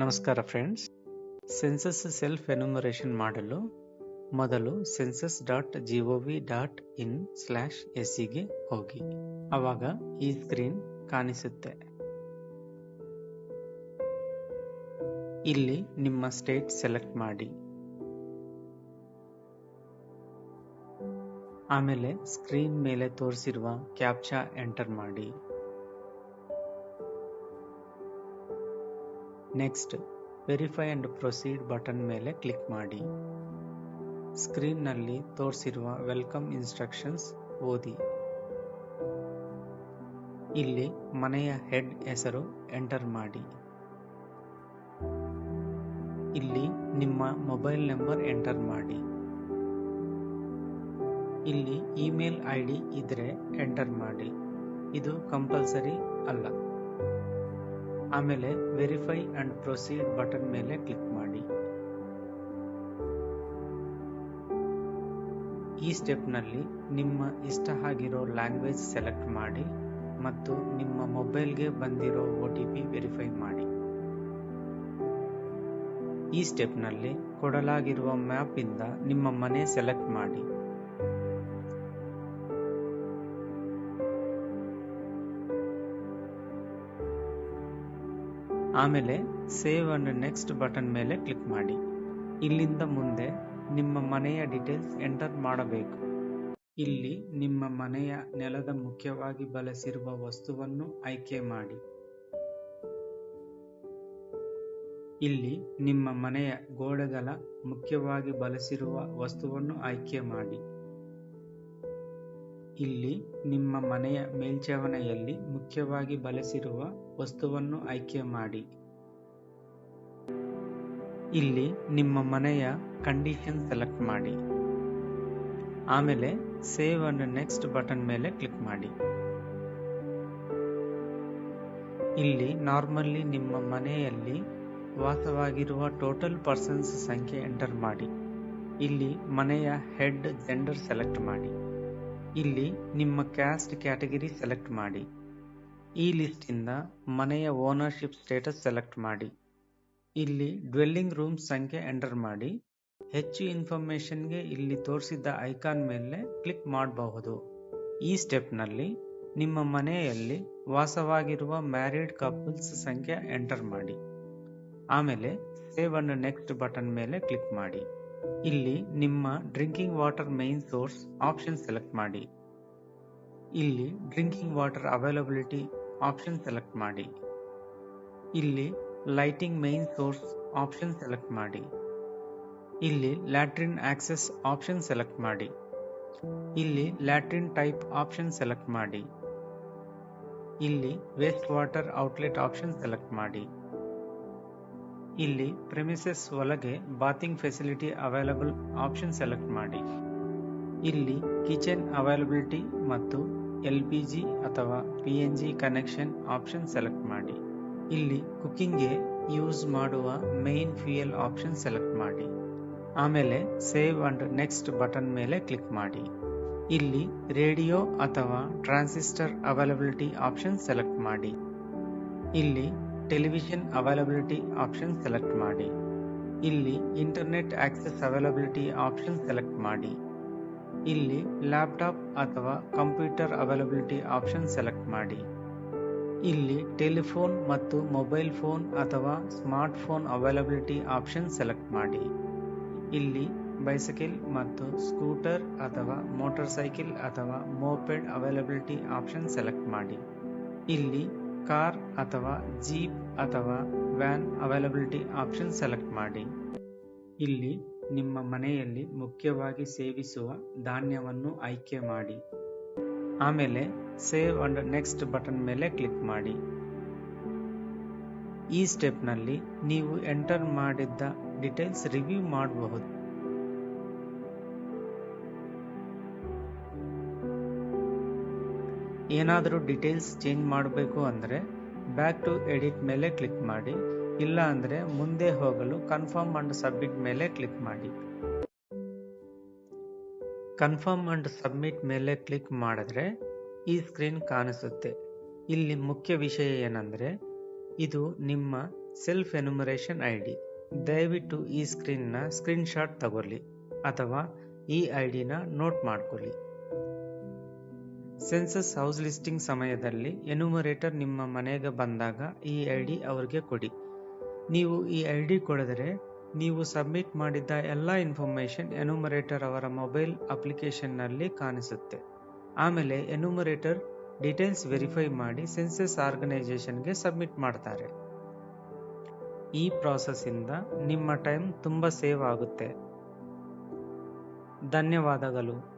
ನಮಸ್ಕಾರ friends. Census self enumeration ಮಾಡಲು ಮೊದಲು census.gov.in/se ಗೆ ಹೋಗಿ. ಆವಾಗ ಈ ಸ್ಕ್ರೀನ್ ಕಾಣಿಸುತ್ತೆ. ಇಲ್ಲಿ ನಿಮ್ಮ ಸ್ಟೇಟ್ ಸೆಲೆಕ್ಟ್ ಮಾಡಿ. ಆಮೇಲೆ ಸ್ಕ್ರೀನ್ ಮೇಲೆ ತೋರಿಸಿರುವ ಕ್ಯಾಪ್ಚಾ ಎಂಟರ್ ಮಾಡಿ. Next verify and proceed button ಮೇಲೆ ಕ್ಲಿಕ್ ಮಾಡಿ. ಸ್ಕ್ರೀನ್ ನಲ್ಲಿ ತೋರಿಸಿರುವ ವೆಲ್ಕಮ್ ಇನ್ಸ್ಟ್ರಕ್ಷನ್ಸ್ ಓದಿ. ಇಲ್ಲಿ ಮನೆಯ ಹೆಡ್ ಹೆಸರು ಎಂಟರ್ ಮಾಡಿ. ಇಲ್ಲಿ ನಿಮ್ಮ ಮೊಬೈಲ್ ನಂಬರ್ ಎಂಟರ್ ಮಾಡಿ. ಇಲ್ಲಿ ಇಮೇಲ್ ಐಡಿ ಇದ್ರೆ ಎಂಟರ್ ಮಾಡಿ. ಇದು ಕಂಪಲ್ಸರಿ ಅಲ್ಲ. ಆಮೇಲೆ ವೆರಿಫೈ ಅಂಡ್ ಪ್ರೊಸೀಡ್ ಬಟನ್ ಮೇಲೆ ಕ್ಲಿಕ್ ಮಾಡಿ. ಈ ಸ್ಟೆಪ್ ನಲ್ಲಿ ನಿಮ್ಮ ಇಷ್ಟ ಆಗಿರೋ ಲ್ಯಾಂಗ್ವೇಜ್ ಸೆಲೆಕ್ಟ್ ಮಾಡಿ ಮತ್ತು ನಿಮ್ಮ ಮೊಬೈಲ್ಗೆ ಬಂದಿರೋ OTP ವೆರಿಫೈ ಮಾಡಿ. ಈ ಸ್ಟೆಪ್ ನಲ್ಲಿ ಕೊಡಲಾಗಿರುವ ಮ್ಯಾಪ್ ಇಂದ ನಿಮ್ಮ ಮನೆ ಸೆಲೆಕ್ಟ್ ಮಾಡಿ. ಆಮೇಲೆ ಸೇವ್ ಅಂಡ್ ನೆಕ್ಸ್ಟ್ ಬಟನ್ ಮೇಲೆ ಕ್ಲಿಕ್ ಮಾಡಿ. ಇಲ್ಲಿಂದ ಮುಂದೆ ನಿಮ್ಮ ಮನೆಯ ಡೀಟೇಲ್ಸ್ ಎಂಟರ್ ಮಾಡಬೇಕು. ಇಲ್ಲಿ ನಿಮ್ಮ ಮನೆಯ ನೆಲದ ಮುಖ್ಯವಾಗಿ ಬಳಸಿರುವ ವಸ್ತುವನ್ನು ಆಯ್ಕೆ ಮಾಡಿ. ಇಲ್ಲಿ ನಿಮ್ಮ ಮನೆಯ ಗೋಡೆಗಳ ಮುಖ್ಯವಾಗಿ ಬಳಸಿರುವ ವಸ್ತುವನ್ನು ಆಯ್ಕೆ ಮಾಡಿ. ಇಲ್ಲಿ ನಿಮ್ಮ ಮನೆಯ ಮೇಲ್ಛಾವಣಿಯಲ್ಲಿ ಮುಖ್ಯವಾಗಿ ಬಳಸಿರುವ ವಸ್ತುವನ್ನು ಆಯ್ಕೆ ಮಾಡಿ. ಇಲ್ಲಿ ನಿಮ್ಮ ಮನೆಯ ಕಂಡೀಷನ್ ಸೆಲೆಕ್ಟ್ ಮಾಡಿ. ಆಮೇಲೆ ಸೇವ್ ಅಂಡ್ ನೆಕ್ಸ್ಟ್ ಬಟನ್ ಮೇಲೆ ಕ್ಲಿಕ್ ಮಾಡಿ. ಇಲ್ಲಿ ನಾರ್ಮಲಿ ನಿಮ್ಮ ಮನೆಯಲ್ಲಿ ವಾಸವಾಗಿರುವ ಟೋಟಲ್ ಪರ್ಸನ್ಸ್ ಸಂಖ್ಯೆ ಎಂಟರ್ ಮಾಡಿ. ಇಲ್ಲಿ ಮನೆಯ ಹೆಡ್ ಜೆಂಡರ್ ಸೆಲೆಕ್ಟ್ ಮಾಡಿ. ಇಲ್ಲಿ ನಿಮ್ಮ ಕ್ಯಾಸ್ಟ್ ಕ್ಯಾಟಗರಿ ಸೆಲೆಕ್ಟ್ ಮಾಡಿ. ಈ ಲಿಸ್ಟ್ ಇಂದ ಮನೆಯ ಓನರ್ಶಿಪ್ ಸ್ಟೇಟಸ್ ಸೆಲೆಕ್ಟ್ ಮಾಡಿ. ಇಲ್ಲಿ ಡ್ವೆಲ್ಲಿಂಗ್ ರೂಮ್ ಸಂಖ್ಯೆ ಎಂಟರ್ ಮಾಡಿ. ಹೆಚ್ಚು ಇನ್ಫಾರ್ಮೇಶನ್ಗೆ ಇಲ್ಲಿ ತೋರಿಸಿದ ಐಕಾನ್ ಮೇಲೆ ಕ್ಲಿಕ್ ಮಾಡಬಹುದು. ಈ ಸ್ಟೆಪ್ ನಲ್ಲಿ ನಿಮ್ಮ ಮನೆಯಲ್ಲಿ ವಾಸವಾಗಿರುವ ಮ್ಯಾರಿಡ್ ಕಪಲ್ಸ್ ಸಂಖ್ಯೆ ಎಂಟರ್ ಮಾಡಿ. ಆಮೇಲೆ ಸೇವ್ ಅಂಡ್ ನೆಕ್ಸ್ಟ್ ಬಟನ್ ಮೇಲೆ ಕ್ಲಿಕ್ ಮಾಡಿ. ಇಲ್ಲಿ ನಿಮ್ಮ drinking water main source option select ಮಾಡಿ. ಇಲ್ಲಿ drinking water availability option select ಮಾಡಿ. ಇಲ್ಲಿ lighting main source option select ಮಾಡಿ. ಇಲ್ಲಿ ಲ್ಯಾಟ್ರಿನ್ ಆಕ್ಸೆಸ್ ಆಪ್ಷನ್ ಸೆಲೆಕ್ಟ್ ಮಾಡಿ. ಇಲ್ಲಿ ಲ್ಯಾಟ್ರಿನ್ ಟೈಪ್ ಆಪ್ಷನ್ ಸೆಲೆಕ್ಟ್ ಮಾಡಿ. ಇಲ್ಲಿ waste water outlet option select ಮಾಡಿ. ಇಲ್ಲಿ ಪ್ರೆಮಿಸಸ್ ಒಳಗೆ bathing facility available option select ಮಾಡಿ. ಇಲ್ಲಿ ಕಿಚನ್ ಅವೈಲಬಿಲಿಟಿ ಮತ್ತು LPG ಅಥವಾ PNG ಕನೆಕ್ಷನ್ ಆಪ್ಷನ್ ಸೆಲೆಕ್ಟ್ ಮಾಡಿ. ಇಲ್ಲಿ ಕುಕಿಂಗ್ಗೆ ಯೂಸ್ ಮಾಡುವ ಮೇನ್ ಫ್ಯೂಯಲ್ ಆಪ್ಷನ್ ಸೆಲೆಕ್ಟ್ ಮಾಡಿ. ಆಮೇಲೆ ಸೇವ್ ಅಂಡ್ ನೆಕ್ಸ್ಟ್ ಬಟನ್ ಮೇಲೆ ಕ್ಲಿಕ್ ಮಾಡಿ. ಇಲ್ಲಿ ರೇಡಿಯೋ ಅಥವಾ ಟ್ರಾನ್ಸಿಸ್ಟರ್ ಅವೈಲಬಿಲಿಟಿ ಆಪ್ಷನ್ ಸೆಲೆಕ್ಟ್ ಮಾಡಿ. ಇಲ್ಲಿ ಟೆಲಿವಿಷನ್ ಅವೈಲಬಿಲಿಟಿ ಆಪ್ಷನ್ ಸೆಲೆಕ್ಟ್ ಮಾಡಿ. ಇಲ್ಲಿ internet access availability option select ಮಾಡಿ. ಇಲ್ಲಿ ಲ್ಯಾಪ್ಟಾಪ್ ಅಥವಾ ಕಂಪ್ಯೂಟರ್ ಅವೈಲಬಿಲಿಟಿ ಆಪ್ಷನ್ ಸೆಲೆಕ್ಟ್ ಮಾಡಿ. ಇಲ್ಲಿ ಟೆಲಿಫೋನ್ ಮತ್ತು ಮೊಬೈಲ್ ಫೋನ್ ಅಥವಾ smart phone availability option select ಮಾಡಿ. ಇಲ್ಲಿ ಬೈಸಿಕಲ್ ಮತ್ತು ಸ್ಕೂಟರ್ ಅಥವಾ ಮೋಟಾರ್ ಸೈಕಲ್ ಅಥವಾ ಮೋಪೆಡ್ ಅವೈಲಬಿಲಿಟಿ ಆಪ್ಷನ್ ಸೆಲೆಕ್ಟ್ ಮಾಡಿ. ಇಲ್ಲಿ ಕಾರ್ ಅಥವಾ ಜೀಪ್ ಅಥವಾ ವ್ಯಾನ್ ಅವೈಲಬಿಲಿಟಿ ಆಪ್ಷನ್ ಸೆಲೆಕ್ಟ್ ಮಾಡಿ. ಇಲ್ಲಿ ನಿಮ್ಮ ಮನೆಯಲ್ಲಿ ಮುಖ್ಯವಾಗಿ ಸೇವಿಸುವ ಧಾನ್ಯವನ್ನು ಆಯ್ಕೆ ಮಾಡಿ. ಆಮೇಲೆ ಸೇವ್ ಅಂಡ್ ನೆಕ್ಸ್ಟ್ ಬಟನ್ ಮೇಲೆ ಕ್ಲಿಕ್ ಮಾಡಿ. ಈ ಸ್ಟೆಪ್ ನಲ್ಲಿ ನೀವು ಎಂಟರ್ ಮಾಡಿದ್ದ ಡೀಟೇಲ್ಸ್ ರಿವ್ಯೂ ಮಾಡಬಹುದು. ಏನಾದರೂ ಡೀಟೇಲ್ಸ್ ಚೇಂಜ್ ಮಾಡಬೇಕು ಅಂದ್ರೆ ಬ್ಯಾಕ್ ಟು ಎಡಿಟ್ ಮೇಲೆ ಕ್ಲಿಕ್ ಮಾಡಿ. ಇಲ್ಲ ಅಂದ್ರೆ ಮುಂದೆ ಹೋಗಲು ಕನ್ಫರ್ಮ್ ಅಂಡ್ ಸಬ್ಮಿಟ್ ಮೇಲೆ ಕ್ಲಿಕ್ ಮಾಡಿ. ಕನ್ಫರ್ಮ್ ಅಂಡ್ ಸಬ್ಮಿಟ್ ಮೇಲೆ ಕ್ಲಿಕ್ ಮಾಡಿದ್ರೆ ಈ ಸ್ಕ್ರೀನ್ ಕಾಣಿಸುತ್ತೆ. ಇಲ್ಲಿ ಮುಖ್ಯ ವಿಷಯ ಏನಂದ್ರೆ ಇದು ನಿಮ್ಮ ಸೆಲ್ಫ್ ಎನ್ಯುಮರೇಷನ್ ID. ದಯವಿಟ್ಟು ಈ ಸ್ಕ್ರೀನ್ನ ಸ್ಕ್ರೀನ್ಶಾಟ್ ತಗೊಳ್ಳಿ ಅಥವಾ ಈ ಐಡಿನ ನೋಟ್ ಮಾಡ್ಕೊಳ್ಳಿ. ಸೆನ್ಸಸ್ ಹೌಸ್ ಲಿಸ್ಟಿಂಗ್ ಸಮಯದಲ್ಲಿ ಎನ್ಯುಮರೇಟರ್ ನಿಮ್ಮ ಮನೆಗೆ ಬಂದಾಗ ಈ ID ಅವ್ರಿಗೆ ಕೊಡಿ. ನೀವು ಈ ID ಕೊಡಿದರೆ ನೀವು ಸಬ್ಮಿಟ್ ಮಾಡಿದ್ದ ಎಲ್ಲ ಇನ್ಫಾರ್ಮೇಷನ್ ಎನ್ಯುಮರೇಟರ್ ಅವರ ಮೊಬೈಲ್ ಅಪ್ಲಿಕೇಶನ್ನಲ್ಲಿ ಕಾಣಿಸುತ್ತೆ. ಆಮೇಲೆ ಎನ್ಯುಮರೇಟರ್ ಡೀಟೇಲ್ಸ್ ವೆರಿಫೈ ಮಾಡಿ ಸೆನ್ಸಸ್ ಆರ್ಗನೈಸೇಷನ್ಗೆ ಸಬ್ಮಿಟ್ ಮಾಡ್ತಾರೆ. ಈ ಪ್ರಾಸೆಸ್ಸಿಂದ ನಿಮ್ಮ ಟೈಮ್ ತುಂಬ ಸೇವ್ ಆಗುತ್ತೆ. ಧನ್ಯವಾದಗಳು.